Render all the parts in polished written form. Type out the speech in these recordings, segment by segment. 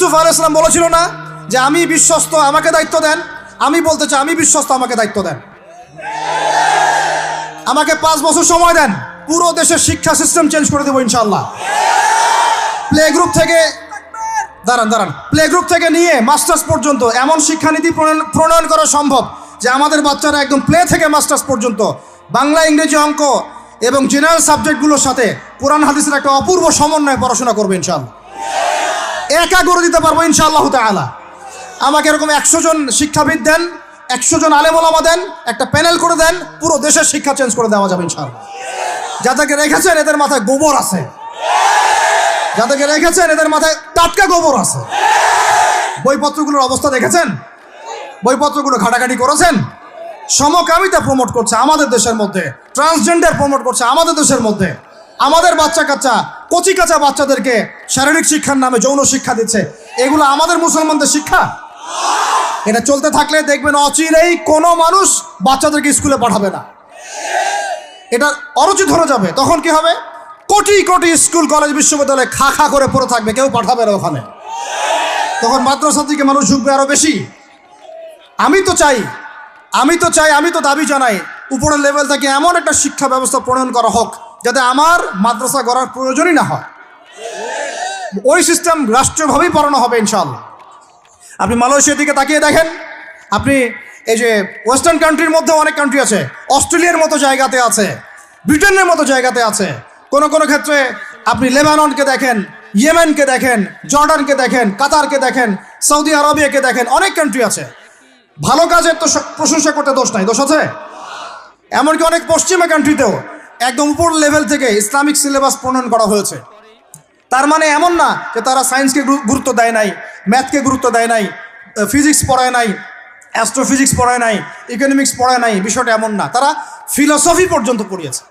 ইউসুফ আলাইহিস সালাম বলেছিল না যে আমি বিশ্বস্ত, আমাকে দায়িত্ব দেন? আমি বলতে চাই আমি বিশ্বস্ত, আমাকে দায়িত্ব দেন। আমাকে 5 বছর সময় দেন, পুরো দেশের শিক্ষা সিস্টেম চেঞ্জ করে দেবো ইনশাআল্লাহ। প্লে গ্রুপ থেকে প্লে গ্রুপ থেকে নিয়ে মাস্টার্স পর্যন্ত এমন শিক্ষানীতি প্রণয়ন করা সম্ভব যে আমাদের বাচ্চারা একদম প্লে থেকে মাস্টার্স পর্যন্ত বাংলা, ইংরেজি, অঙ্ক এবং জেনারেল সাবজেক্টগুলোর সাথে কোরআন হাদিসের একটা অপূর্ব সমন্বয়ে পড়াশোনা করবে ইনশাআল্লাহ। একা করে দিতে পারবো ইনশাআল্লাহ তাআলা। আমাকে এরকম 100 জন শিক্ষাবিদ দেন, 100 জন আলেম ওলামা দেন, একটা প্যানেল করে দেন, পুরো দেশের শিক্ষা চেঞ্জ করে দেওয়া যাবে ইনশাআল্লাহ। যাদেরকে রেখেছেন এদের মাথায় গোবর আছে, যাদেরকে রেখেছেন এদের মাথায় টাটকা গোবর আছে। বইপত্রগুলোর অবস্থা দেখেছেন? বইপত্রগুলো ঘাটাঘাটি করেছেন? সমকামিতা প্রমোট করছে আমাদের দেশের মধ্যে, ট্রান্সজেন্ডার প্রমোট করছে আমাদের দেশের মধ্যে, আমাদের বাচ্চা কাচ্চা কচি কাঁচা বাচ্চাদেরকে শারীরিক শিক্ষার নামে যৌন শিক্ষা দিচ্ছে। এগুলো আমাদের মুসলমানদের শিক্ষা? এটা চলতে থাকলে দেখবেন অচিরেই কোনো মানুষ বাচ্চাদেরকে স্কুলে পাঠাবে না, এটা অরুচি ধরে যাবে। তখন কি হবে? কোটি কোটি স্কুল, কলেজ, বিশ্ববিদ্যালয়ে খা খা করে পড়ে থাকবে, কেউ পাঠাবে না ওখানে। তখন মাদ্রাসা থেকে মানুষ ঝুঁকবে আরো বেশি। আমি তো দাবি জানাই উপরের লেভেল থেকে এমন একটা শিক্ষা ব্যবস্থা প্রণয়ন করা হোক যাতে আমার মাদ্রাসা গড়ার প্রয়োজনই না হয়। ওই সিস্টেম রাষ্ট্রীয়ভাবেই পড়ানো হবে ইনশাআল্লাহ। আপনি মালয়েশিয়ার দিকে তাকিয়ে দেখেন, আপনি এই যে ওয়েস্টার্ন কান্ট্রির মধ্যে অনেক কান্ট্রি আছে, অস্ট্রেলিয়ার মতো জায়গাতে আছে, ব্রিটেনের মতো জায়গাতে আছে, কোনো কোনো ক্ষেত্রে আপনি লেবাননকে দেখেন, ইয়েমেনকে দেখেন, জর্ডানকে দেখেন, কাতারকে দেখেন, সৌদি আরবিয়াকে দেখেন, অনেক কান্ট্রি আছে। ভালো কাজের তো প্রশংসা করতে দোষ নাই, দোষ আছে? এমনকি অনেক পশ্চিমা কান্ট্রিতেও একদম উপর লেভেল থেকে ইসলামিক সিলেবাস প্রণয়ন করা হয়েছে। তার মানে এমন না যে তারা সায়েন্সকে গুরুত্ব দেয় নাই, ম্যাথকে গুরুত্ব দেয় নাই, ফিজিক্স পড়ায় নাই, অ্যাস্ট্রোফিজিক্স পড়ায় নাই, ইকোনমিক্স পড়ায় নাই, বিষয়টা এমন না। তারা ফিলসফি পর্যন্ত পড়িয়েছে।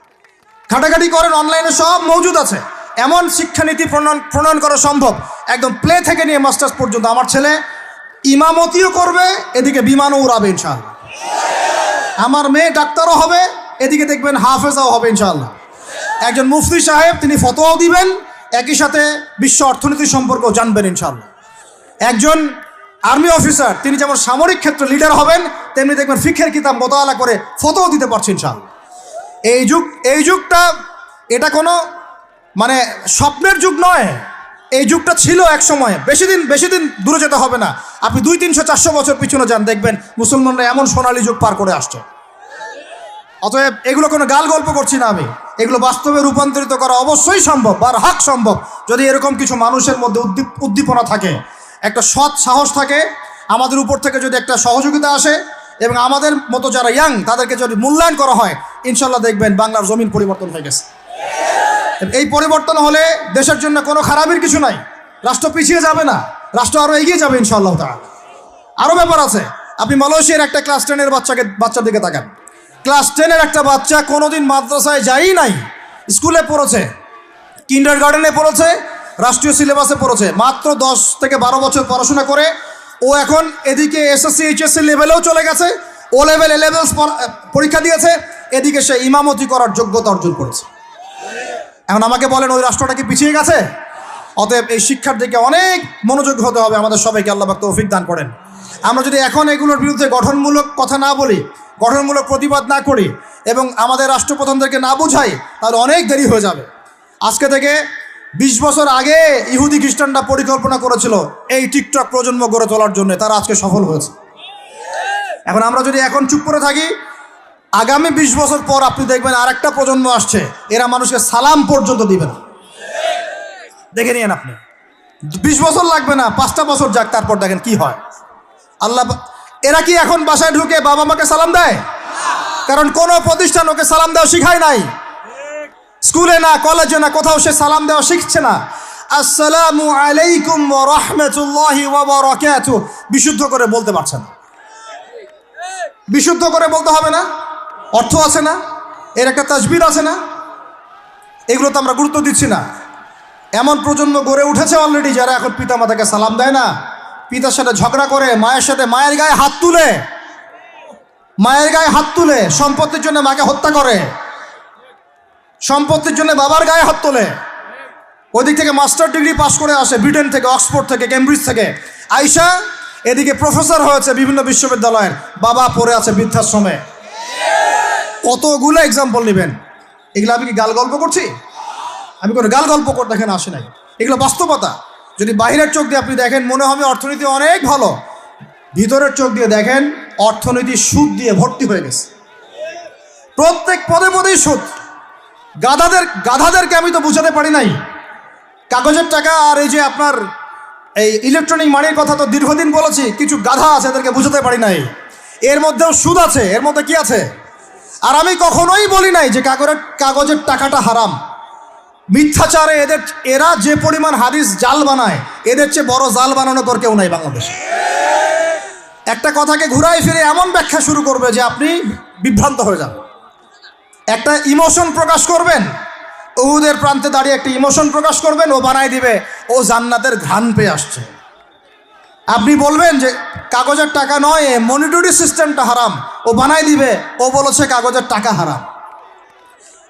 ঘাটাঘাটি করেন, অনলাইনে সব মজুদ আছে। এমন শিক্ষানীতি প্রণয়ন করা সম্ভব একদম প্লে থেকে নিয়ে মাস্টার্স পর্যন্ত। আমার ছেলে ইমামতিও করবে, এদিকে বিমানও উড়াবে ইনশাআল্লাহ। আমার মেয়ে ডাক্তারও হবে, এদিকে দেখবেন হাফেজাও হবে ইনশাআল্লাহ। একজন মুফতি সাহেব তিনি ফতোয়াও দিবেন, একই সাথে বিশ্ব অর্থনীতি সম্পর্কেও জানবেন ইনশাআল্লাহ। একজন আর্মি অফিসার তিনি যেমন সামরিক ক্ষেত্রে লিডার হবেন, তেমনি দেখবেন ফিকহের কিতাব মোতালা করে ফতোয়া দিতে পারছেন ইনশাআল্লাহ। এই যুগটা এটা কোনো মানে স্বপ্নের যুগ নয়, এই যুগটা ছিল এক সময়। বেশি দিন দূরে যেতে হবে না, আপনি 200-300-400 বছর পিছনে যান, দেখবেন মুসলমানরা এমন সোনালী যুগ পার করে আসছে। অতএব এগুলো কোনো গাল গল্প করছি না আমি, এগুলো বাস্তবে রূপান্তরিত করা অবশ্যই সম্ভব, বারহাক সম্ভব, যদি এরকম কিছু মানুষের মধ্যে উদ্দীপনা থাকে, একটা সৎ সাহস থাকে, আমাদের উপর থেকে যদি একটা সহযোগিতা আসে এবং আমাদের মতো যারা ইয়াং তাদেরকে যদি মূল্যায়ন করা হয়, ইনশাল্লাহ দেখবেন বাংলার জমিন পরিবর্তন হয়ে গেছে। এই পরিবর্তন হলে দেশের জন্য কোনো খারাপের কিছু নাই, রাষ্ট্র পিছিয়ে যাবে না, রাষ্ট্র আরও এগিয়ে যাবে ইনশাআল্লাহ তাআলা। আরও ব্যাপার আছে, আপনি মালয়েশিয়ার একটা ক্লাস 10-এর বাচ্চার দিকে তাকান। ক্লাস 10-এর একটা বাচ্চা কোনোদিন মাদ্রাসায় যায়ই নাই, স্কুলে পড়েছে, কিন্ডারগার্টেনে পড়েছে, রাষ্ট্রীয় সিলেবাসে পড়েছে, মাত্র 10 থেকে 12 বছর পড়াশোনা করে ও এখন এদিকে এসএসসি এইচএসসি লেভেলেও চলে গেছে, ও লেভেল এ লেভেলস পরীক্ষা দিয়েছে, এদিকে সে ইমামতি করার যোগ্যতা অর্জন করেছে। এখন আমাকে বলেন ওই রাষ্ট্রটা কি পিছিয়ে গেছে? অতএব এই শিক্ষার দিকে অনেক মনোযোগী হতে হবে আমাদের সবাইকে, আল্লাহ পাক তৌফিক দান করেন। আমরা যদি এখন এগুলোর বিরুদ্ধে গঠনমূলক কথা না বলি, গঠনমূলক প্রতিবাদ না করি এবং আমাদের রাষ্ট্রপ্রধানদেরকে না বুঝাই, তাহলে অনেক দেরি হয়ে যাবে। আজকে থেকে 20 বছর আগে ইহুদি খ্রিস্টানরা পরিকল্পনা করেছিল এই টিকটক প্রজন্ম গড়ে তোলার জন্য, তারা আজকে সফল হয়েছে। এখন আমরা যদি এখন চুপ করে থাকি, আগামী 20 বছর পর আপনি দেখবেন আরেকটা প্রজন্ম আসছে, এরা মানুষকে সালাম পর্যন্ত দিবে না। দেখে নিয়েন আপনি, 20 বছর লাগবে না, 5টা বছর যাক, তারপর দেখেন কি হয়। আল্লাহ, এরা কি এখন বাসায় ঢুকে বাবা মাকে সালাম দেয়? কারণ কোনো প্রতিষ্ঠান ওকে সালাম দেওয়া শিখায় নাই, স্কুলে না, কলেজে না, কোথাও সে সালাম দেওয়া শিখছে না। আসসালামু আলাইকুম ওয়া রাহমাতুল্লাহি ওয়া বারাকাতুহু বিশুদ্ধ করে বলতে পারছে না, বিশুদ্ধ করে বলতে হবে না? অর্থ আছে না, এর একটা তাসবির আছে না? এগুলো তো আমরা গুরুত্ব দিচ্ছি না। এমন প্রজন্ম গড়ে উঠেছে অলরেডি যারা এখন পিতা মাতাকে সালাম দেয় না, পিতার সাথে ঝগড়া করে, মায়ের সাথে, মায়ের গায়ে হাত তুলে, সম্পত্তির জন্য মাকে হত্যা করে, সম্পত্তির জন্য বাবার গায়ে হাত তোলে। ওই দিক থেকে মাস্টার ডিগ্রি পাশ করে আসে ব্রিটেন থেকে, অক্সফোর্ড থেকে, কেমব্রিজ থেকে। আয়শা এদিকে প্রফেসর হয়েছে বিভিন্ন বিশ্ববিদ্যালয়ের, বাবা পড়ে আছে বৃদ্ধাশ্রমে। কতগুলো এক্সাম্পল নেবেন। এগুলো আমি কি গাল গল্প করছি? আমি কোনো গাল গল্প করতে এখানে আসি নাই, এগুলো বাস্তবতা। যদি বাহিরের চোখ দিয়ে আপনি দেখেন মনে হবে অর্থনীতি অনেক ভালো, ভিতরের চোখ দিয়ে দেখেন অর্থনীতি সুদ দিয়ে ভর্তি হয়ে গেছে। প্রত্যেক পদে পদেই সুদ। গাধাদেরকে আমি তো বুঝাতে পারি নাই। কাগজের টাকা আর এই যে আপনার এই ইলেকট্রনিক মানির কথা তো দীর্ঘদিন বলেছি, কিছু গাধা আছে এদেরকে বুঝাতে পারি নাই। এর মধ্যেও সুদ আছে, এর মধ্যে কি আছে? আর আমি কখনোই বলি নাই যে কাগজের টাকাটা হারাম। মিথ্যাচারে এরা যে পরিমাণ হাদিস জাল বানায়, এদের চেয়ে বড় জাল বানানো তোর কেউ নাই বাংলাদেশে। একটা কথাকে ঘুরাই ফিরে এমন ব্যাখ্যা শুরু করবে যে আপনি বিভ্রান্ত হয়ে যান। একটা ইমোশন প্রকাশ করবেন, উহুদের প্রান্তে দাঁড়িয়ে একটা ইমোশন প্রকাশ করবেন, ও বানাই দিবে ও জান্নাতের ঘ্রাণ পেয়ে আসছে। আপনি বলবেন যে কাগজের টাকা নয়, মনিটরি সিস্টেমটা হারাম, ও বানাই দিবে ও বলেছে কাগজের টাকা হারাম।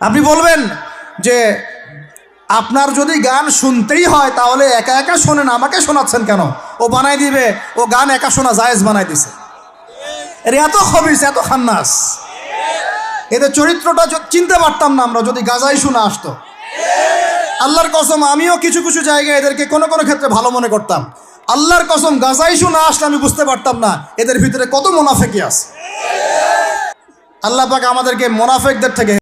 আপনি বলবেন যে আপনার যদি গান শুনতেই হয় তাহলে একা একা শোনেন, আমাকে শোনাচ্ছেন কেন, ও বানাই দিবে ও গান একা শোনা জায়েজ বানাই দিছে। এর এত খবিস, এত খান্নাস, এদের চরিত্রটা চিনতে পারতাম না আমরা যদি গাজাই শুনে আসতো। আল্লাহর কসম আমিও কিছু কিছু জায়গায় এদেরকে কোনো কোনো ক্ষেত্রে ভালো মনে করতাম। আল্লাহর কসম গাজাই শুনে আসলে আমি বুঝতে পারতাম না এদের ভিতরে কত মুনাফেকি আছে। আল্লাহ পাক আমাদেরকে মুনাফেকদের থেকে